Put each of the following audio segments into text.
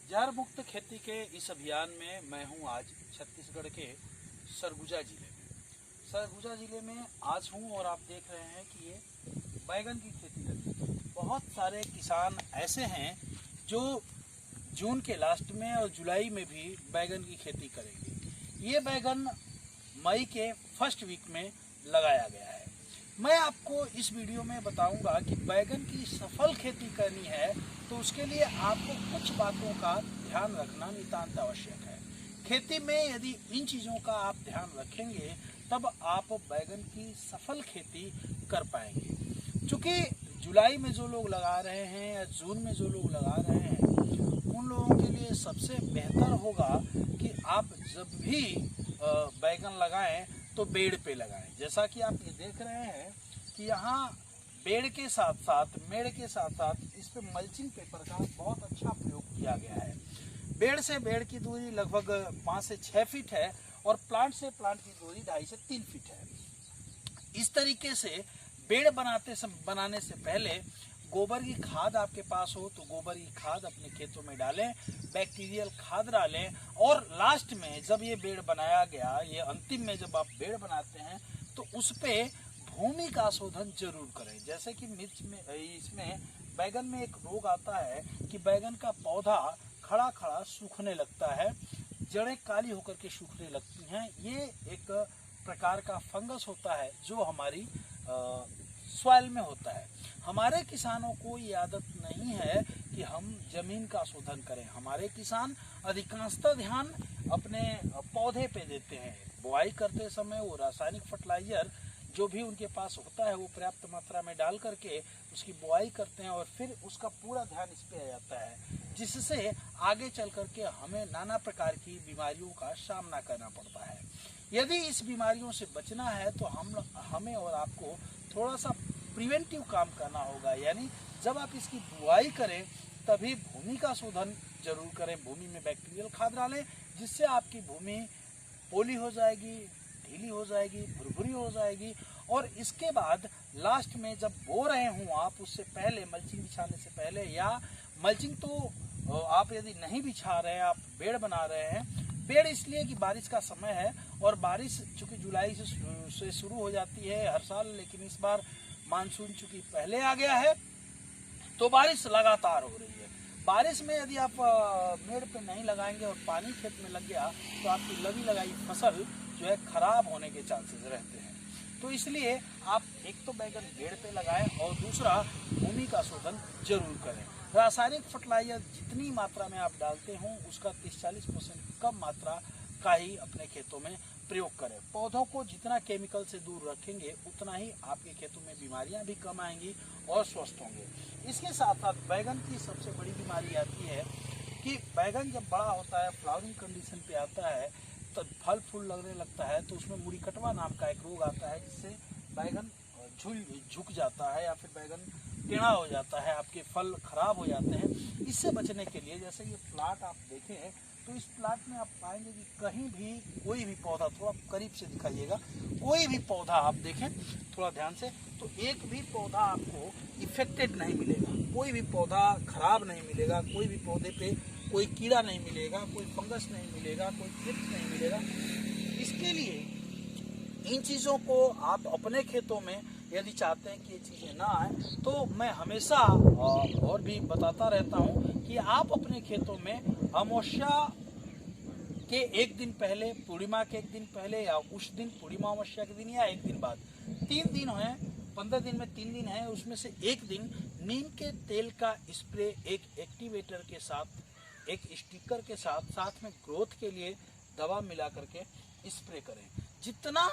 जहर मुक्त खेती के इस अभियान में मैं हूं आज छत्तीसगढ़ के सरगुजा जिले में। सरगुजा जिले में आज हूं और आप देख रहे हैं कि ये बैगन की खेती लगी। बहुत सारे किसान ऐसे हैं जो जून के लास्ट में और जुलाई में भी बैगन की खेती करेंगे। ये बैगन मई के फर्स्ट वीक में लगाया गया है। मैं आपको इस वीडियो में बताऊंगा कि बैगन की सफल खेती करनी है तो उसके लिए आपको कुछ बातों का ध्यान रखना नितांत आवश्यक है। खेती में यदि इन चीज़ों का आप ध्यान रखेंगे तब आप बैगन की सफल खेती कर पाएंगे। चूँकि जुलाई में जो लोग लगा रहे हैं या जून में जो लोग लगा रहे हैं उन लोगों के लिए सबसे बेहतर होगा कि आप जब भी बैगन लगाएं तो बेड़ पे लगाएं। जैसा कि आप ये देख रहे हैं कि यहाँ बेड़ के साथ साथ मेड़ के साथ साथ इस पे मल्चिंग पेपर का बहुत अच्छा प्रयोग किया गया है। बेड़ से बेड़ की दूरी लगभग 5 से 6 फीट है और प्लांट से प्लांट की दूरी 2.5 से 3 फीट है। इस तरीके से बेड़ बनाने से पहले गोबर की खाद आपके पास हो तो गोबर की खाद अपने खेतों में डालें, बैक्टीरियल खाद डालें और लास्ट में जब ये बेड़ बनाया गया, ये अंतिम में जब आप बेड़ बनाते हैं तो उस पे भूमि का शोधन जरूर करें। जैसे कि मिर्च में इसमें बैगन में एक रोग आता है कि बैगन का पौधा खड़ा खड़ा सूखने लगता है, जड़ें काली होकर के सूखने लगती हैं। ये एक प्रकार का फंगस होता है जो हमारी सॉइल में होता है। हमारे किसानों को ये आदत नहीं है कि हम जमीन का शोधन करें। हमारे किसान अधिकांशतः ध्यान अपने पौधे पे देते हैं। बुआई करते समय वो रासायनिक फर्टिलाइजर जो भी उनके पास होता है वो पर्याप्त मात्रा में डाल करके उसकी बुआई करते हैं और फिर उसका पूरा ध्यान इस पे आ जाता है, जिससे आगे चल करके हमें नाना प्रकार की बीमारियों का सामना करना पड़ता है। यदि इस बीमारियों से बचना है तो हमें और आपको थोड़ा सा प्रिवेंटिव काम करना होगा। यानी जब आप इसकी बुआई करें तभी भूमि का शोधन जरूर करें। भूमि में बैक्टीरियल खाद डालें जिससे आपकी भूमि पोली हो जाएगी, ढीली हो जाएगी, भुरभुरी हो जाएगी। और इसके बाद लास्ट में जब बो रहे हों आप, उससे पहले मल्चिंग बिछाने से पहले, या मल्चिंग तो आप यदि नहीं बिछा रहे हैं, आप बेड़ बना रहे हैं। बेड़ इसलिए कि बारिश का समय है और बारिश चूँकि जुलाई से शुरू हो जाती है हर साल, लेकिन इस बार मानसून चूँकि पहले आ गया है तो बारिश लगातार हो रही है। बारिश में यदि आप मेड़ पे नहीं लगाएंगे और पानी खेत में लग गया तो आपकी लगी लगाई फसल जो है खराब होने के चांसेस रहते हैं। तो इसलिए आप एक तो बैगन बेड़ पे लगाएं और दूसरा भूमि का शोधन जरूर करें। रासायनिक फर्टिलाइजर जितनी मात्रा में आप डालते हों उसका 30-40% कम मात्रा का ही अपने खेतों में प्रयोग करें। पौधों को जितना केमिकल से दूर रखेंगे उतना ही आपके खेतों में बीमारियां भी कम आएंगी और स्वस्थ होंगे। इसके साथ साथ बैगन की सबसे बड़ी बीमारी आती है कि बैगन जब बड़ा होता है, फ्लावरिंग कंडीशन पे आता है, तो फल फूल लगने लगता है तो उसमें मुड़ी कटवा नाम का एक रोग आता है जिससे बैगन झुक जाता है या फिर बैगन टेढ़ा हो जाता है, आपके फल खराब हो जाते हैं। इससे बचने के लिए जैसे ये प्लाट आप देखें तो इस प्लाट में आप पाएंगे कि कहीं भी कोई भी पौधा, थोड़ा करीब से दिखाइएगा, कोई भी पौधा आप देखें थोड़ा ध्यान से, तो एक भी पौधा आपको इफेक्टेड नहीं मिलेगा, कोई भी पौधा खराब नहीं मिलेगा, कोई भी पौधे पे कोई कीड़ा नहीं मिलेगा, कोई फंगस नहीं मिलेगा, कोई थ्रिप्स नहीं मिलेगा। इसके लिए इन चीज़ों को आप अपने खेतों में यदि चाहते हैं कि ये चीज़ें ना आए तो मैं हमेशा और भी बताता रहता हूँ कि आप अपने खेतों में अमावस्या के एक दिन पहले, पूर्णिमा के एक दिन पहले या उस दिन पूर्णिमा अमावस्या के दिन या एक दिन बाद, 3 दिन हैं, 15 दिन में 3 दिन है, उसमें से एक दिन नीम के तेल का स्प्रे एक एक्टिवेटर के साथ, एक स्टिकर के साथ में ग्रोथ के लिए दवा मिला करके स्प्रे करें। जितना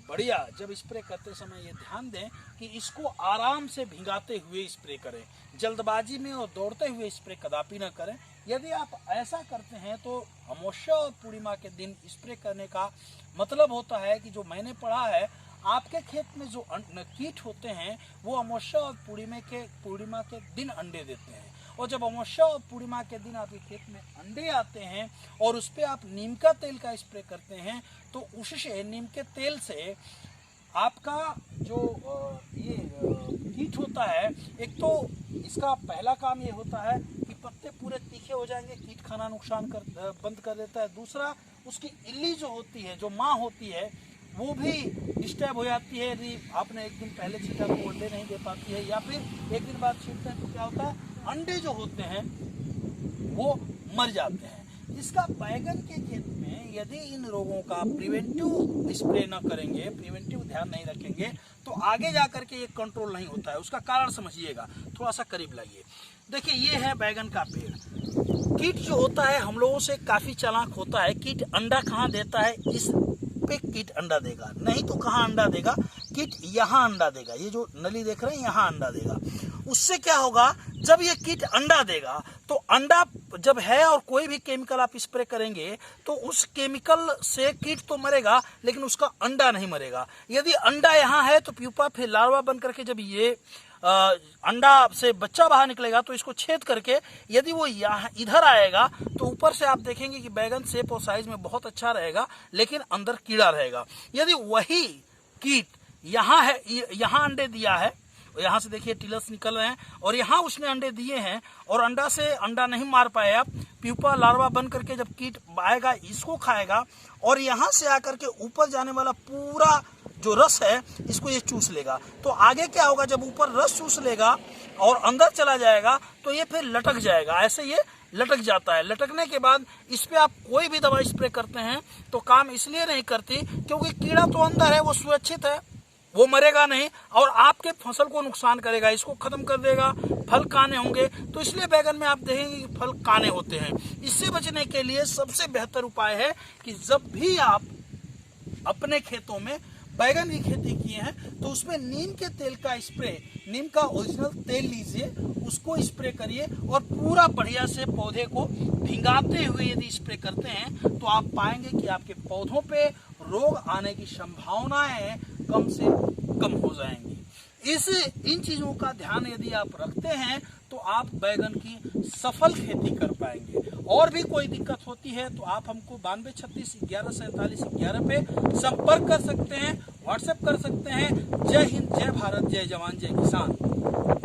बढ़िया, जब स्प्रे करते समय ये ध्यान दें कि इसको आराम से भिगाते हुए स्प्रे करें, जल्दबाजी में और दौड़ते हुए स्प्रे कदापि न करें। यदि आप ऐसा करते हैं तो अमावस्या और पूर्णिमा के दिन स्प्रे करने का मतलब होता है कि जो मैंने पढ़ा है, आपके खेत में जो कीट होते हैं वो अमावस्या और पूर्णिमा के दिन अंडे देते हैं। और जब अमावस्या और पूर्णिमा के दिन आपके खेत में अंडे आते हैं और उस पर आप नीम का तेल का स्प्रे करते हैं तो उससे, नीम के तेल से आपका जो ये कीट होता है, एक तो इसका पहला काम ये होता है कि पत्ते पूरे तीखे हो जाएंगे, कीट खाना बंद कर देता है। दूसरा, उसकी इल्ली जो होती है, जो माँ होती है, वो भी डिस्टर्ब हो जाती है। यदि आपने एक दिन पहले छीटा तो अंडे नहीं दे पाती है, या फिर एक दिन बाद छीटते हैं तो क्या होता है, अंडे जो होते हैं वो मर जाते हैं। इसका बैगन के खेत में यदि इन रोगों का प्रिवेंटिव स्प्रे न करेंगे, प्रिवेंटिव ध्यान नहीं रखेंगे, तो आगे जा करके ये कंट्रोल नहीं होता है। उसका कारण समझिएगा, थोड़ा सा करीब लाइए। देखिए, ये है बैगन का पेड़। कीट जो होता है हम लोगों से काफी चालाक होता है। कीट अंडा कहाँ देता है, इस पे कीट अंडा देगा, नहीं तो कहाँ अंडा देगा, कीट यहाँ अंडा देगा। ये जो नली देख रहे हैं यहाँ अंडा देगा। उससे क्या होगा, जब ये कीट अंडा देगा तो अंडा जब है और कोई भी केमिकल आप स्प्रे करेंगे तो उस केमिकल से कीट तो मरेगा लेकिन उसका अंडा नहीं मरेगा। यदि अंडा यहाँ है तो प्यूपा फिर लार्वा बन करके जब ये अंडा से बच्चा बाहर निकलेगा तो इसको छेद करके यदि वो यहाँ इधर आएगा तो ऊपर से आप देखेंगे कि बैगन शेप और साइज में बहुत अच्छा रहेगा लेकिन अंदर कीड़ा रहेगा। यदि वही कीट यहाँ है, यहाँ अंडे दिया है, यहाँ से देखिए टिलस निकल रहे हैं और यहाँ उसने अंडे दिए हैं और अंडा से अंडा नहीं मार पाए आप, प्यूपा लार्वा बन करके जब कीट आएगा इसको खाएगा और यहाँ से आकर के ऊपर जाने वाला पूरा जो रस है इसको ये चूस लेगा। तो आगे क्या होगा, जब ऊपर रस चूस लेगा और अंदर चला जाएगा तो ये फिर लटक जाएगा। ऐसे ये लटक जाता है। लटकने के बाद इस पे आप कोई भी दवा स्प्रे करते हैं तो काम इसलिए नहीं करती क्योंकि कीड़ा तो अंदर है, वो सुरक्षित है, वो मरेगा नहीं और आपके फसल को नुकसान करेगा, इसको खत्म कर देगा। फल काने होंगे, तो इसलिए बैगन में आप देखेंगे कि फल काने होते हैं। इससे बचने के लिए सबसे बेहतर उपाय है कि जब भी आप अपने खेतों में बैगन की खेती किए हैं तो उसमें नीम के तेल का स्प्रे, नीम का ओरिजिनल तेल लीजिए, उसको स्प्रे करिए और पूरा बढ़िया से पौधे को भिंगाते हुए यदि स्प्रे करते हैं तो आप पाएंगे कि आपके पौधों पे रोग आने की संभावनाएं कम से कम हो जाएंगी। इन चीजों का ध्यान यदि आप रखते हैं तो आप बैगन की सफल खेती कर पाएंगे। और भी कोई दिक्कत होती है तो आप हमको 92 36 11 47 11 पे संपर्क कर सकते हैं, व्हाट्सएप कर सकते हैं। जय हिंद, जय भारत, जय जवान, जय किसान।